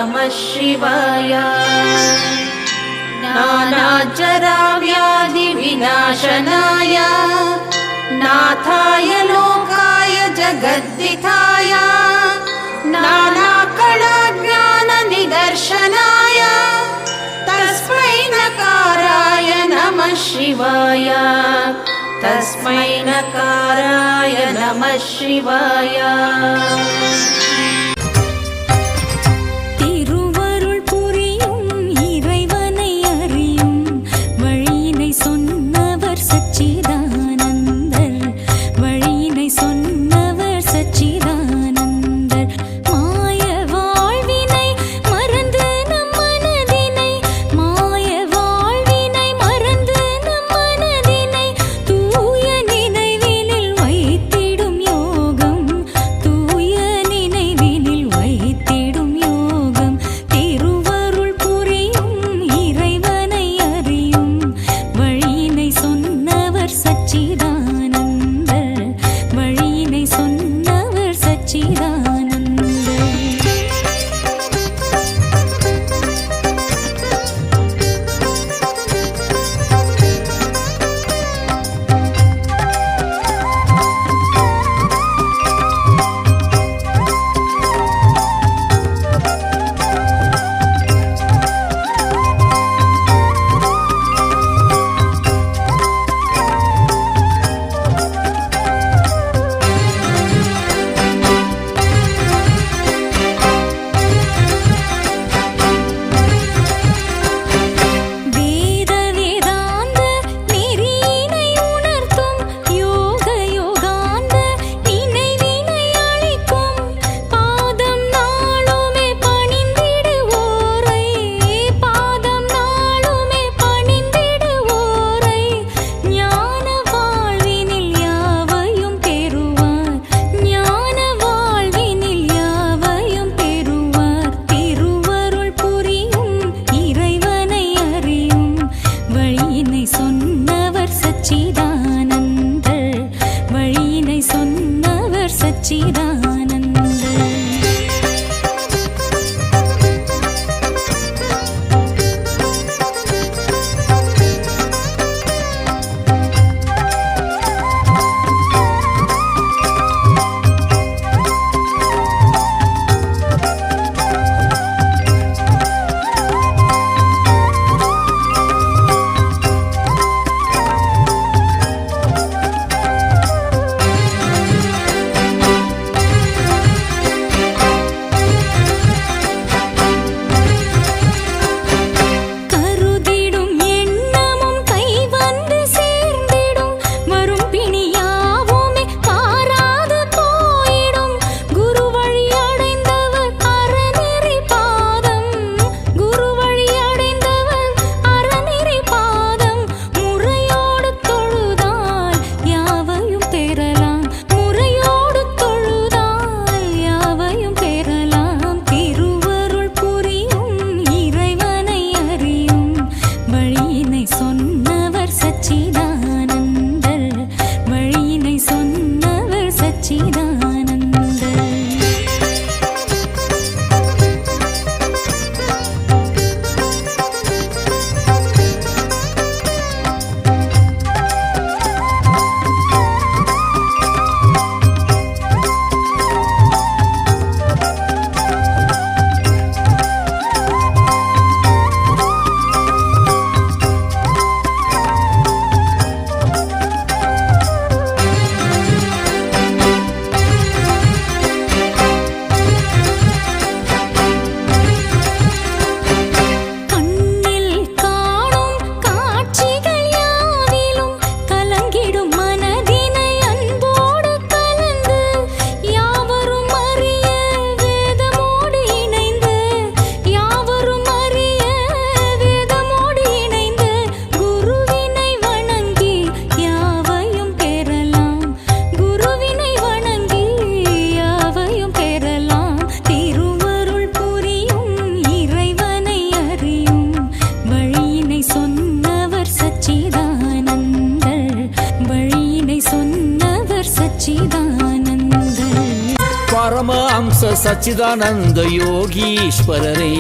नमः शिवाय नानाजराव्याधिविनाशनाय नाथाय लोकाय जगद्दिताय नानाकलाज्ञाननिदर्शनाय तस्मै नकाराय नमः शिवाय तस्मै नकाराय नमः शिवाय சச்சிதானந்த யோகீஸ்வரரை,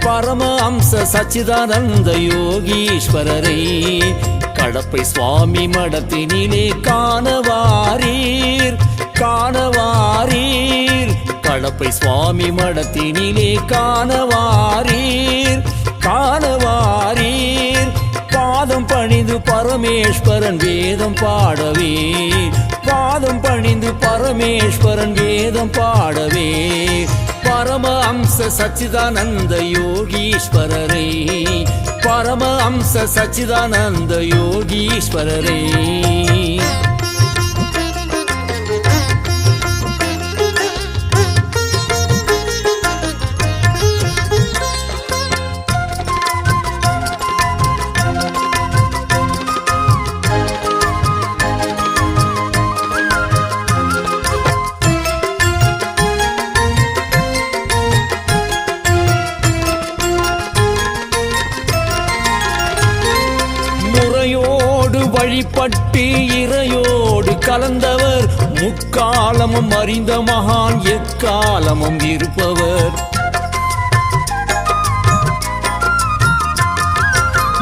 பரமஹம்ச சச்சிதானந்த யோகீஸ்வரரை கடப்பை சுவாமி மடத்தினிலே காணவாரீர், காணவாரீர். கடப்பை சுவாமி மடத்தினிலே காணவாரீர், காணவாரீர். பாதம் பணிந்து பரமேஸ்வரன் வேதம் பாடவே, பாதம் பணிந்து பரமேஸ்வரன் வேதம் பாடவே பரமஹம்ச சச்சிதானந்த யோகீஸ்வரரை, பரமஹம்ச சச்சிதானந்த யோகீஸ்வரரை. வழிபட்டு இறையோடு கலந்தவர், முக்காலமும் அறிந்த மகான் எக்காலமும் இருப்பவர்.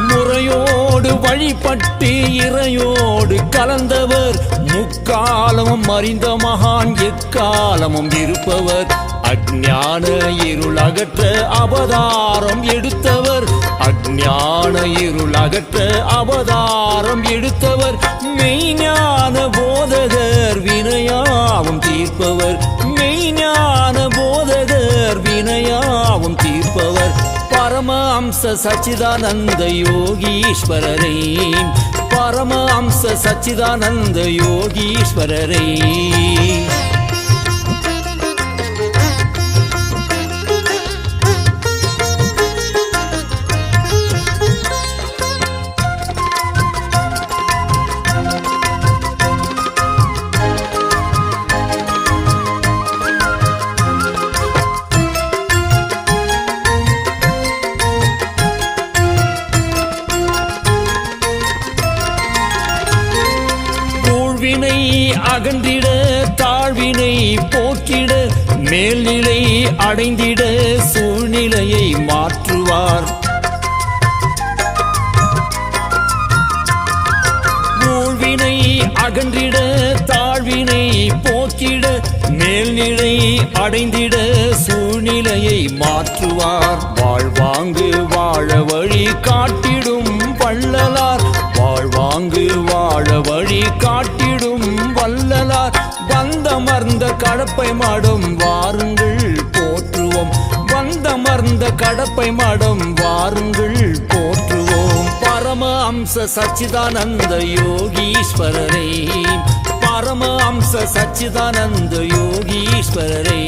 முறையோடு வழிபட்டு இறையோடு கலந்தவர், முக்காலமும் அறிந்த மகான் எக்காலமும் இருப்பவர். அஞ்ஞான இருள் அகற்ற அவதாரம் எடுத்தவர், அஞ்ஞான இருள் அகற்ற அவதாரம் எடுத்தவர். மெய்ஞான போதகர் வினையாவும் தீர்ப்பவர், மெய்ஞான போதகர் வினையாவும் தீர்ப்பவர். பரமஹம்ச சச்சிதானந்த யோகீஸ்வரரை, பரமஹம்ச சச்சிதானந்த யோகீஸ்வரரை. அகன்றிட தாழ்வினை போற்றிட, மேல்நிலை அடைந்திட சூழ்நிலையை மாற்றுவார். ஊழ்வினை அகன்றிட தாழ்வினை போற்றிட, மேல்நிலை அடைந்திட சூழ்நிலையை மாற்றுவார். வாழ்வாங்கு வாழ வழி காட்டிடும் வள்ளலார், வாழ்வாங்கு வாழ வழி காட்டிடும் வள்ளலார். வந்தமர்ந்த கடப்பை மடம் வாருங்கள் போற்றுவோம், வந்தமர்ந்த கடப்பை மடம் வாருங்கள் போற்றுவோம். பரமஹம்ச சச்சிதானந்த யோகீஸ்வரரை, பரமஹம்ச சச்சிதானந்த யோகீஸ்வரரை.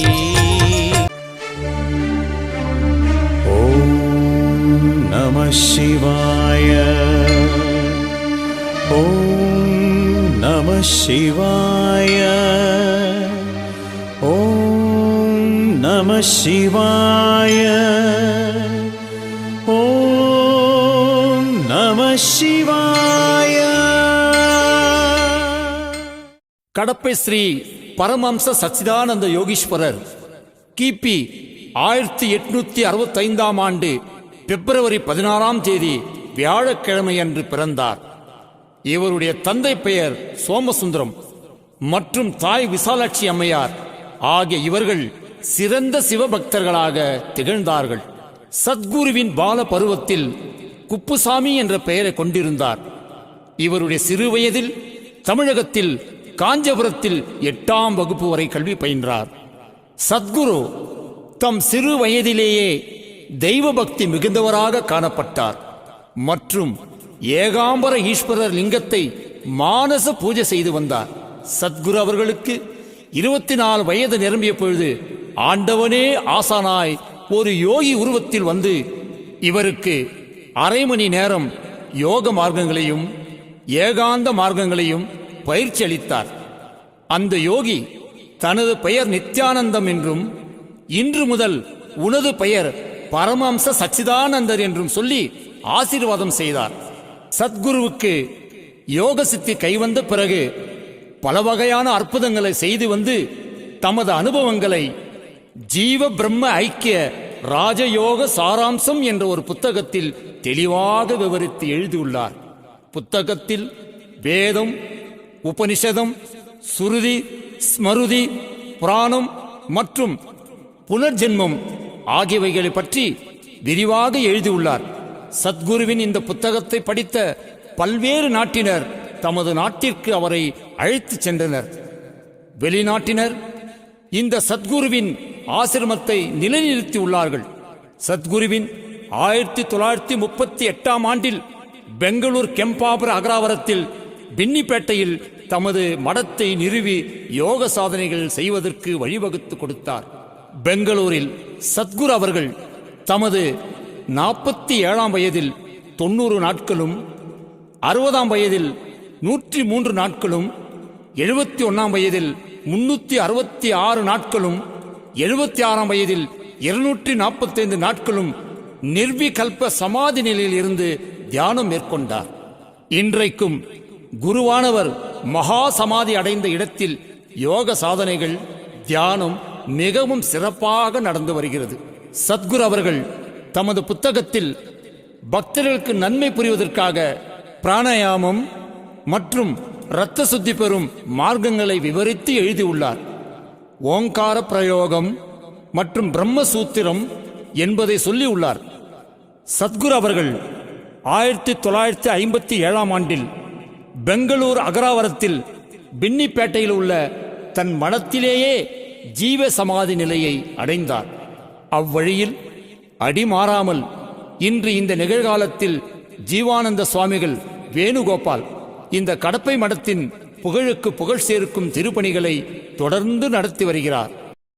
ஓம் நம சிவாய, ஓம் நம சிவாய, ஓம் நம சிவாய, ஓம் நம சிவாய. கடப்பை ஸ்ரீ பரமஹம்ச சச்சிதானந்த யோகீஸ்வரர் கிபி 1865 ஆண்டு பிப்ரவரி 16 வியாழக்கிழமை அன்று பிறந்தார். இவருடைய தந்தை பெயர் சோமசுந்தரம் மற்றும் தாய் விசாலாட்சி அம்மையார் ஆகிய இவர்கள் சிறந்த சிவபக்தர்களாக திகழ்ந்தார்கள். சத்குருவின் பால பருவத்தில் குப்புசாமி என்ற பெயரை கொண்டிருந்தார். இவருடைய சிறு வயதில் தமிழகத்தில் காஞ்சிபுரத்தில் 8ஆம் வகுப்பு வரை கல்வி பயின்றார். சத்குரு தம் சிறு வயதிலேயே தெய்வ பக்தி மிகுந்தவராக காணப்பட்டார் மற்றும் ஏகாம்பர ஈஸ்வரர் லிங்கத்தை மானச பூஜை செய்து வந்தார். சத்குரு அவர்களுக்கு 24 வயது நிரம்பிய பொழுது ஆண்டவனே ஆசானாய் ஒரு யோகி உருவத்தில் வந்து இவருக்கு அரை மணி நேரம் யோக மார்க்கங்களையும் ஏகாந்த மார்க்கங்களையும் பயிற்சி அளித்தார். அந்த யோகி தனது பெயர் நித்யானந்தம் என்றும் இன்று முதல் உனது பெயர் பரமஹம்ச சச்சிதானந்தர் என்றும் சொல்லி ஆசீர்வாதம் செய்தார். சத்குருவுக்கு யோக சித்தி கைவந்த பிறகு பல வகையான அற்புதங்களை செய்து வந்து தமது அனுபவங்களை ஜீவ பிரம்ம ஐக்கிய ராஜயோக சாராம்சம் என்ற ஒரு புத்தகத்தில் தெளிவாக விவரித்து எழுதியுள்ளார். புத்தகத்தில் வேதம், உபனிஷதம், சுருதி, ஸ்மருதி, புராணம் மற்றும் புனர்ஜென்மம் ஆகியவைகளை பற்றி விரிவாக எழுதியுள்ளார். சத்குருவின் இந்த புத்தகத்தை படித்த பல்வேறு நாட்டினர் தமது நாட்டிற்கு அவரை அழைத்துச் சென்றனர். வெளிநாட்டினர் இந்த சத்குருவின் ஆசிரமத்தை நிலைநிறுத்தியுள்ளார்கள். சத்குருவின் 1938ஆம் ஆண்டில் பெங்களூர் கெம்பாபுர அகராவரத்தில் பின்னிப்பேட்டையில் தமது மடத்தை நிறுவி யோக சாதனைகள் செய்வதற்கு வழிவகுத்து கொடுத்தார். பெங்களூரில் சத்குரு அவர்கள் தமது 47ஆம் வயதில் 90 நாட்களும், 60ஆம் வயதில் 103 நாட்களும், 71ஆம் வயதில் 366 நாட்களும், 76ஆம் வயதில் 245 நாட்களும் நிர்விகல்ப சமாதி நிலையில் இருந்து தியானம் மேற்கொண்டார். இன்றைக்கும் குருவானவர் மகா சமாதி அடைந்த இடத்தில் யோக சாதனைகள், தியானம் மிகவும் சிறப்பாக நடந்து வருகிறது. சத்குரு அவர்கள் தமது புத்தகத்தில் பக்தர்களுக்கு நன்மை புரிவதற்காக பிராணாயாமம் மற்றும் இரத்த சுத்தி பெறும் மார்க்கங்களை விவரித்து எழுதியுள்ளார். ஓங்கார பிரயோகம் மற்றும் பிரம்மசூத்திரம் என்பதை சொல்லியுள்ளார். சத்குரு அவர்கள் 1957ஆம் ஆண்டில் பெங்களூர் அகராவரத்தில் பின்னிப்பேட்டையில் உள்ள தன் மடத்திலேயே ஜீவ சமாதி நிலையை அடைந்தார். அவ்வழியில் அடிமாறாமல் இன்று இந்த நிகழ்காலத்தில் ஜீவானந்த சுவாமிகள் வேணுகோபால் இந்த கடப்பை மடத்தின் புகழுக்கு புகழ் சேர்க்கும் திருப்பணிகளை தொடர்ந்து நடத்தி வருகிறார்.